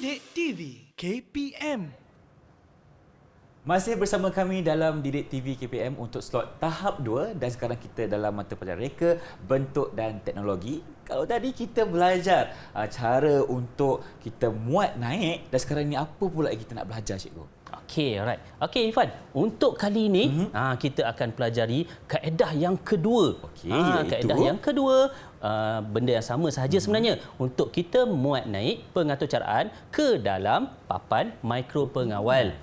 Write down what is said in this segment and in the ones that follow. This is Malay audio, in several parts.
Didik TV KPM. Masih bersama kami dalam Didik TV KPM untuk slot tahap 2 dan sekarang kita dalam mata pelajaran reka, bentuk dan teknologi. Kalau tadi kita belajar cara untuk kita muat naik dan sekarang ni apa pula yang kita nak belajar, cikgu? Okey, alright. Okey Irfan, untuk kali ini kita akan pelajari kaedah yang kedua. Okey, kaedah yang kedua, benda yang sama sahaja sebenarnya untuk kita muat naik pengaturcaraan ke dalam papan mikro pengawal.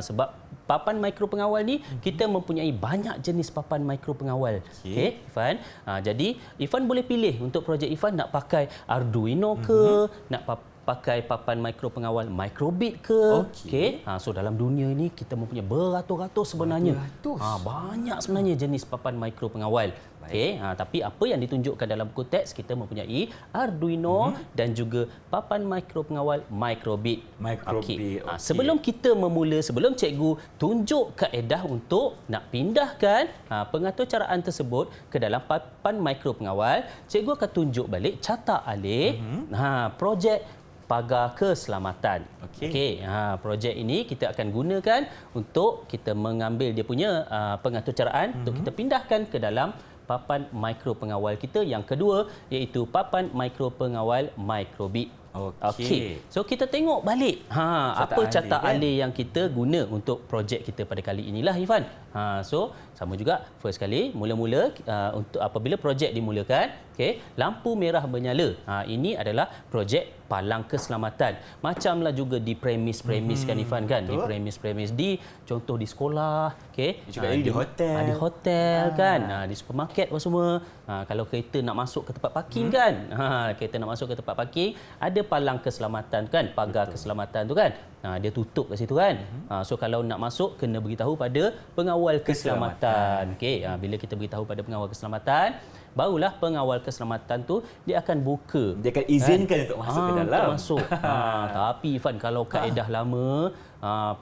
Sebab papan mikro pengawal ni kita mempunyai banyak jenis papan mikro pengawal. Okey, Irfan. Jadi Irfan boleh pilih untuk projek Irfan nak pakai Arduino ke, nak pakai papan mikro pengawal microbit ke. Okey. So dalam dunia ini kita mempunyai beratus-ratus sebenarnya. Banyak sebenarnya jenis papan mikro pengawal. Okey, tapi apa yang ditunjukkan dalam buku teks kita mempunyai Arduino dan juga papan mikro pengawal microbit. Okey. Sebelum kita memula, sebelum cikgu tunjuk kaedah untuk nak pindahkan pengaturcaraan tersebut ke dalam papan mikro pengawal, cikgu akan tunjuk balik carta alih projek pagar keselamatan. Okey, projek ini kita akan gunakan untuk kita mengambil dia punya pengaturcaraan untuk kita pindahkan ke dalam papan mikro pengawal kita yang kedua, iaitu papan mikro pengawal microbit. Okey. So kita tengok balik apa carta alih yang kita guna untuk projek kita pada kali inilah, Irfan. So sama juga first kali mula-mula untuk apabila projek dimulakan, okey, lampu merah menyala. Ini adalah projek palang keselamatan. Macamlah juga di premis-premis kan, Irfan kan, di premis-premis di contoh di sekolah, okey, juga di hotel. Di hotel kan, di supermarket apa semua. Kalau kereta nak masuk ke tempat parking kan, kereta nak masuk ke tempat parking, ada palang keselamatan kan, pagar keselamatan tu kan. Dia tutup kat situ kan. So kalau nak masuk kena beritahu pada pengawal keselamatan. Okey, bila kita beritahu pada pengawal keselamatan, barulah pengawal keselamatan tu dia akan buka. Dia akan izinkan untuk masuk ke dalam. Untuk masuk. Tapi Irfan, kalau kaedah lama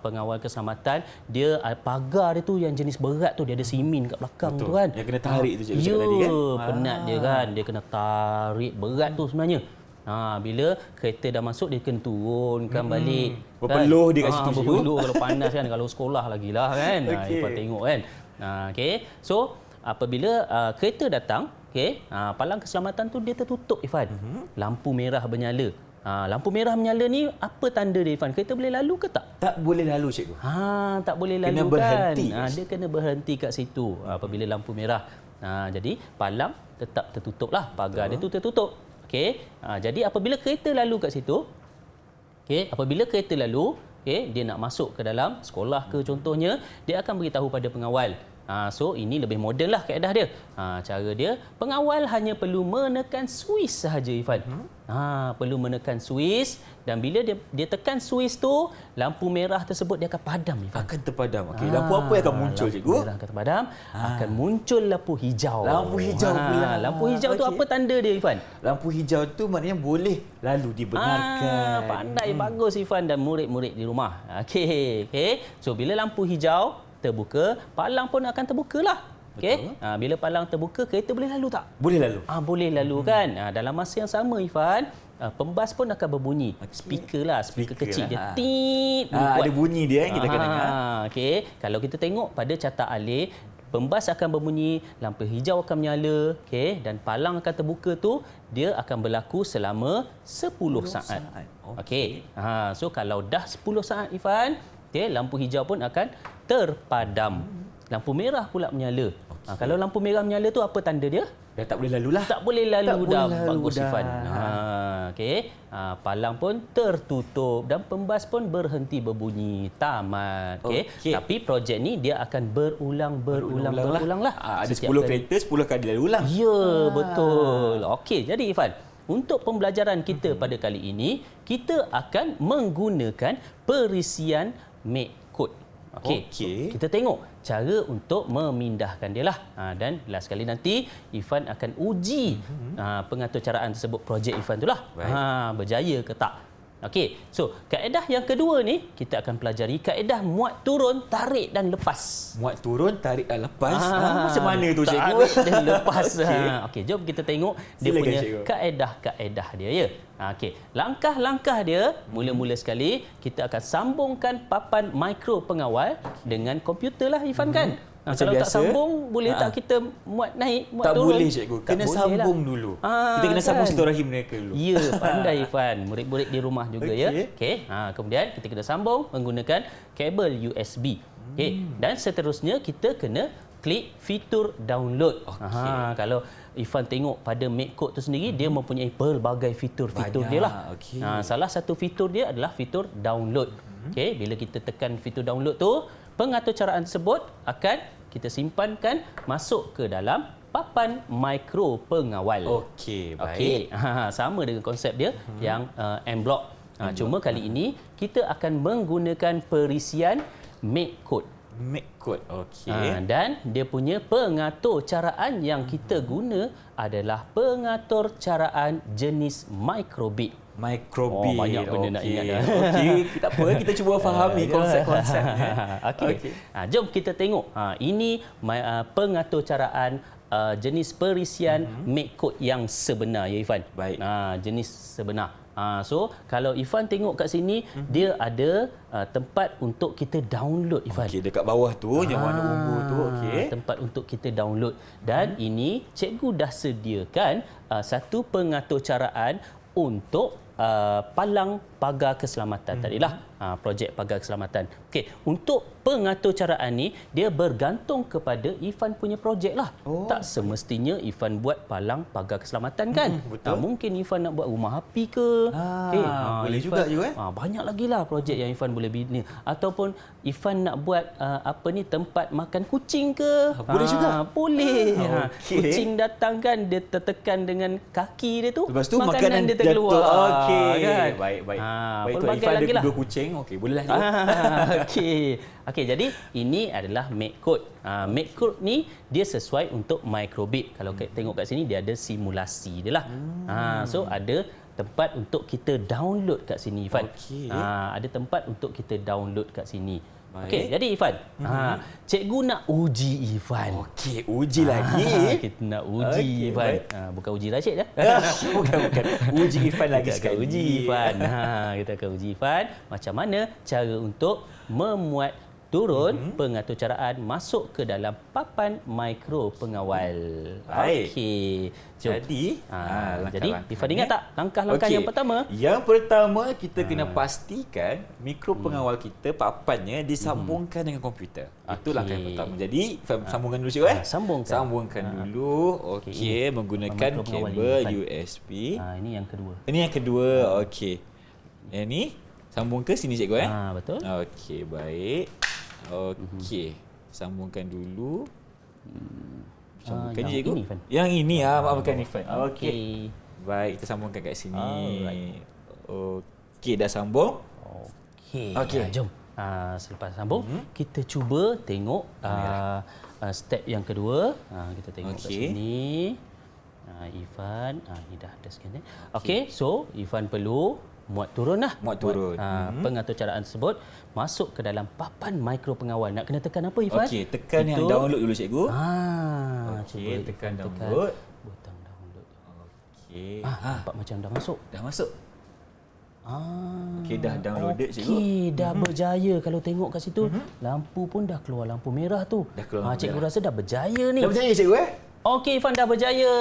pengawal keselamatan, dia pagar dia tu yang jenis berat tu, dia ada simen kat belakang tu kan. Yang kena tarik tu cikgu cakap tadi kan. Penat dia kan. Dia kena tarik berat tu sebenarnya. Bila kereta dah masuk dia kena turunkan balik. Berpeluh dia kat situ. Berpeluh kalau panas kan, kalau sekolah lagilah kan. Irfan tengok kan. Okey. So apabila kereta datang, okey, palang keselamatan tu dia tertutup, Irfan. Lampu merah bernyala. Lampu merah menyala ni apa tanda dia, Irfan? Kereta boleh lalu ke tak? Tak boleh lalu, cikgu. Tak boleh lalu kena berhenti. Kan. Dia kena berhenti kat situ apabila lampu merah. Jadi palang tetap tertutuplah, pagar dia tu tertutup. Okey. Jadi apabila kereta lalu kat situ, okey, apabila kereta lalu, okey, dia nak masuk ke dalam sekolah ke contohnya, dia akan beritahu pada pengawal. So ini lebih moden lah kaedah dia. Cara dia, pengawal hanya perlu menekan switch sahaja, Irfan. Perlu menekan switch, dan bila dia tekan switch tu, lampu merah tersebut dia akan padam, Irfan. Akan terpadam. Okey, lampu apa yang akan muncul, cikgu? Lampu merah akan terpadam, akan muncul lampu hijau. Lampu hijau pula. Lampu hijau tu apa tanda dia, Irfan? Lampu hijau tu maknanya boleh lalu dibenarkan. Pandai, bagus, Irfan dan murid-murid di rumah. Okey. So bila lampu hijau terbuka, palang pun akan terbukalah. Okey. Bila palang terbuka, kereta boleh lalu tak? Boleh lalu. Boleh lalu kan. Dalam masa yang sama, Irfan, pembas pun akan berbunyi. Speaker kecil dia. Tit. Ada bunyi dia yang kita akan dengar. Okey. Kalau kita tengok pada carta alih, pembas akan berbunyi, lampu hijau akan menyala, okey, dan palang akan terbuka tu, dia akan berlaku selama 10 saat. Okey. So kalau dah 10 saat, Irfan, okey, lampu hijau pun akan terpadam. Lampu merah pula menyala. Kalau lampu merah menyala tu apa tanda dia? Dah tak boleh lalu lah. Tak boleh lalu dah. Bagus, Irfan. Okey. Palang pun tertutup dan pembas pun berhenti berbunyi. Tamat. Okey. Tapi projek ni dia akan berulang lah. Ada 10 kereta, 10 kali lalu ulang. Ya, betul. Okey, jadi Irfan, untuk pembelajaran kita pada kali ini, kita akan menggunakan perisian make code. Okey. So, kita tengok cara untuk memindahkan dia lah. Dan last kali nanti Irfan akan uji pengaturcaraan tersebut, projek Irfan tu lah. Berjaya ke tak. Okey, so kaedah yang kedua ni kita akan pelajari kaedah muat turun, tarik dan lepas. Muat turun, tarik dan lepas. Macam mana tu cikgu? Tarik dan lepas. Okey, jom kita tengok dia Silakan, punya cikgu. kaedah-kaedah dia ya. Okey, langkah-langkah dia mula-mula sekali kita akan sambungkan papan mikro pengawal dengan komputer lah Ifan kan. Macam Kalau tak biasa. sambung boleh tak kita muat naik, muat Tak turun? boleh cikgu. Tak Kena boleh sambung lah. dulu. Kita kena sambung silaturahim mereka dulu. Ya, pandai Ifan. Murid-murid di rumah juga ya. Okey. Okey. Kemudian kita kena sambung menggunakan kabel USB. Okey. Dan seterusnya kita kena klik fitur download. Okey. Kalau Ifan tengok pada MakeCode tu sendiri dia mempunyai pelbagai fitur-fitur Banyak. dia lah. Okey. Salah satu fitur dia adalah fitur download. Okey, bila kita tekan fitur download tu, pengaturcaraan tersebut akan kita simpankan masuk ke dalam papan mikro pengawal. Okey, baik. Okey, sama dengan konsep dia yang M-Block. Cuma kali ini kita akan menggunakan perisian MakeCode. MakeCode. Okey. Dan dia punya pengaturcaraan yang kita guna adalah pengaturcaraan jenis microbit. Microbit. banyak benda nak ingat dah. Okey, tak apa. Kita cuba fahami konsep-konsepnya. Okey. Jom kita tengok. Ini pengaturcaraan jenis perisian MakeCode yang sebenar ya Ifan. Baik. Jenis sebenar. So kalau Ifan tengok kat sini dia ada tempat untuk kita download Ifan. Okey, dekat bawah tu yang warna ungu tu. Okey. Tempat untuk kita download dan ini cikgu dah sediakan satu pengaturcaraan untuk palang pagar keselamatan. Tadilah projek pagar keselamatan. Okey, untuk pengaturcaraan ni dia bergantung kepada Ifan punya projek lah. Tak semestinya Ifan buat palang pagar keselamatan kan? Betul. Mungkin Ifan nak buat rumah api ke? Okey, boleh juga juga, eh? banyak lagi lah projek yang Ifan boleh bina. Ataupun Ifan nak buat tempat makan kucing ke? Boleh juga. Boleh. Okey. Kucing datang kan dia tertekan dengan kaki dia tu. Lepas tu makanan dia terkeluar. jatuh. Okey. Kan? Baik. Baik, kalau pelbagai Ifan lagi ada lah. 2 kucing, okey, bolehlah juga. Okey, jadi ini adalah MakeCode. MakeCode ni dia sesuai untuk microbit. Kalau tengok kat sini dia ada simulasi dia lah. So ada tempat untuk kita download kat sini Ifan. Okey. Ada tempat untuk kita download kat sini. Baik. Okey, jadi Ifan, cikgu nak uji Ifan. Okey, uji lagi. Kita nak uji Okey, Ifan. baik. Bukan uji Rashid dah. bukan. Uji Ifan lagi Kita akan sekali. uji Ifan. Kita akan uji Ifan macam mana cara untuk memuat turun pengaturcaraan masuk ke dalam papan mikro pengawal. Baik. Okey. Jom. Jadi, Jadi langkah-langkah Ifan ni. ingat tak langkah-langkah Okey. yang pertama? Yang pertama, kita kena pastikan mikro pengawal kita, papannya disambungkan dengan komputer. Itu Okey. langkah yang pertama. Jadi, sambungkan dulu cikgu. Sambungkan. Sambungkan dulu. Okey, menggunakan Mikro pengawal kabel Ifan. USB. Ini yang kedua. Ini yang kedua. Okey. Yang ni sambung ke sini cikgu Betul. Okey, baik. Okey. Sambungkan dulu. Sambungkan yang cikgu. ini, Fan. Yang ini bukan Ifan. Okey. Okey. Baik, kita sambungkan kat sini. Alright. Okey, dah sambung. Okey. Okey. Jom. Selepas sambung, kita cuba tengok step yang kedua. Kita tengok kat Okey. sini. Ifan, ini dah ada scan. Okey, so Ifan perlu muat turun lah. Muat turun. Pengaturcaraan tersebut masuk ke dalam papan mikro pengawal. Nak kena tekan apa Ifan? Okey, tekan yang Itu. download dulu cikgu. Cuba tekan Ifan download. butang download. Okey. Nampak macam dah masuk. Dah masuk. Okey, dah downloaded cikgu. Okey, dah berjaya. Kalau tengok kat situ, lampu pun dah keluar lampu merah tu. Dah keluar lampu Cikgu merah. rasa dah berjaya ni. Dah berjaya cikgu Okey, Ifan dah berjaya.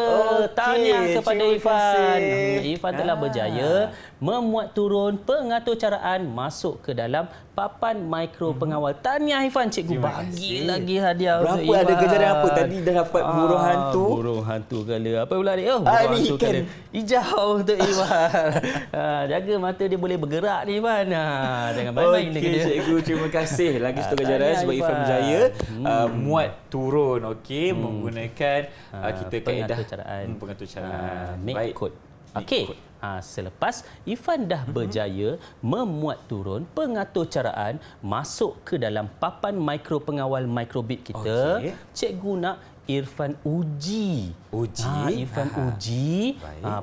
Okey, Tahniah kepada terima Ifan. kasih. Ifan telah berjaya memuat turun pengaturcaraan masuk ke dalam papan mikro pengawal. Tahniah Ifan, cikgu Terima bagi kasih. lagi hadiah untuk Berapa ada Ifan. kejaran apa? Tadi dah dapat burung hantu. Burung hantu kala. Apa pula ni? Burung ni hantu ikan. kala. Hijau untuk Ifan. Jaga mata dia boleh bergerak ni Ifan. Jangan main-main dengan Okey, dia. cikgu, terima kasih lagi satu kejaran Tahniah, sebab Ifan Ifan. berjaya muat turun menggunakan kita kaedah pengaturcaraan. MakeCode. Okey. Selepas Ifan dah berjaya memuat turun pengaturcaraan masuk ke dalam papan mikro pengawal microbit kita, Okey. cikgu nak Irfan uji. Irfan uji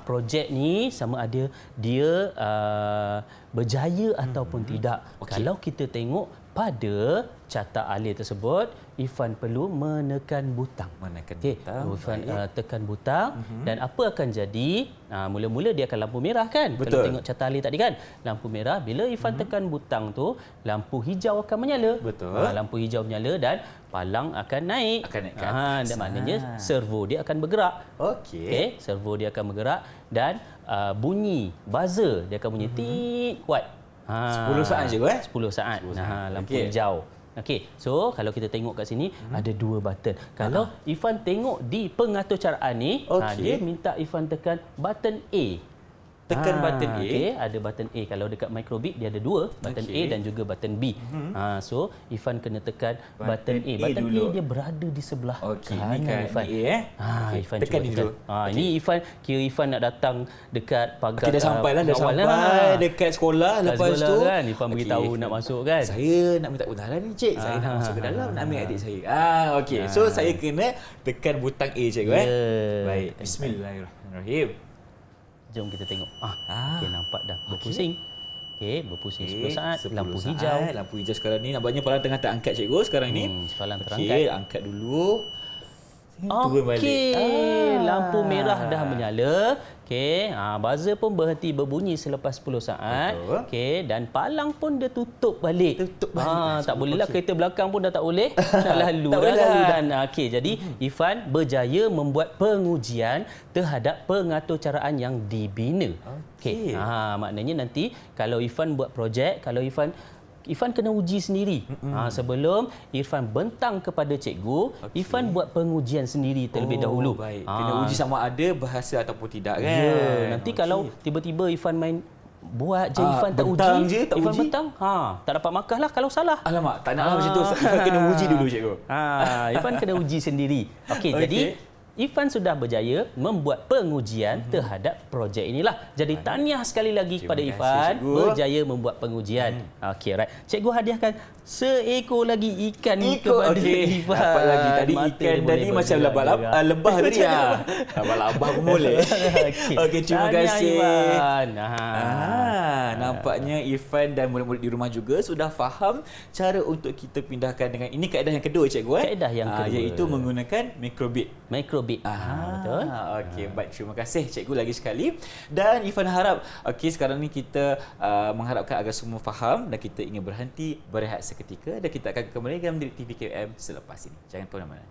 projek ni sama ada dia berjaya ataupun tidak. Kalau kita tengok pada carta alih tersebut, Irfan perlu menekan butang. Irfan tekan butang dan apa akan jadi? Mula-mula dia akan lampu merah kan? Betul. Kalau tengok carta alih tadi kan, lampu merah. Bila Irfan tekan butang tu, lampu hijau akan menyala. Betul. Lampu hijau menyala dan palang akan naik. Dan maknanya servo dia akan bergerak. Okey, servo dia akan bergerak dan bunyi buzzer dia akan bunyi tit kuat. 10 saat je 10 saat. Lampu hijau. Okey, so kalau kita tengok kat sini ada 2 button. Kalau Irfan tengok di pengaturcaraan ni, dia minta Irfan tekan button A. Tekan button A. Okey, ada button A. Kalau dekat Microbit dia ada 2, button A dan juga button B. So Irfan kena tekan button A. Button A dia berada di sebelah kanan Irfan. Irfan tekan dulu. Ini Irfan nak datang dekat pagar. Dah sampai dekat sekolah. Lepas tu kan Irfan beritahu nak masuk kan. Saya nak minta kebenaran ni cik. Saya nak masuk ke dalam nak ambil adik saya. Okey. So saya kena tekan butang A cikgu Baik. Bismillahirrahmanirrahim. Jom kita tengok. Okey, nampak dah berpusing. Okey, berpusing 10 saat. Lampu hijau. Lampu hijau sekarang ni. Nampaknya palang tengah terangkat cikgu sekarang ni. Palang terangkat. Okey, angkat dulu. Okey, lampu merah dah menyala. Okey, buzzer pun berhenti berbunyi selepas 10 saat. Okey, dan palang pun dia tutup balik. Tak bolehlah kereta belakang pun dah tak boleh. Nak lalu dah kan. Okey, jadi Irfan berjaya membuat pengujian terhadap pengaturcaraan yang dibina. Okey, maknanya nanti kalau Irfan buat projek, kalau Irfan kena uji sendiri. Sebelum Irfan bentang kepada cikgu, Irfan buat pengujian sendiri terlebih dahulu. Baik. Kena uji sama ada berhasil ataupun tidak kan. Ya, nanti kalau tiba-tiba Irfan main buat je Irfan tak uji, Irfan bentang, tak dapat markah lah kalau salah. Alamak, tak nak macam tu. Irfan kena uji dulu cikgu. Irfan kena uji sendiri. Okey, jadi Irfan sudah berjaya membuat pengujian terhadap projek inilah. Jadi tahniah sekali lagi kepada Irfan berjaya membuat pengujian. Okey, right. Cikgu hadiahkan seekor lagi ikan kepada Irfan. Dapat lagi tadi ikan tadi macam lebah tadi. Lebah pun boleh. Okey, terima kasih. Nampaknya Irfan dan murid-murid di rumah juga sudah faham cara untuk kita pindahkan dengan ini kaedah yang kedua cikgu Kaedah yang kedua iaitu menggunakan Microbit. Betul. Okey, baik, terima kasih cikgu lagi sekali. Dan Irfan harap sekarang ni kita mengharapkan agar semua faham dan kita ingin berhenti berehat seketika dan kita akan kembali dalam TV KPM selepas ini. Jangan ke mana-mana.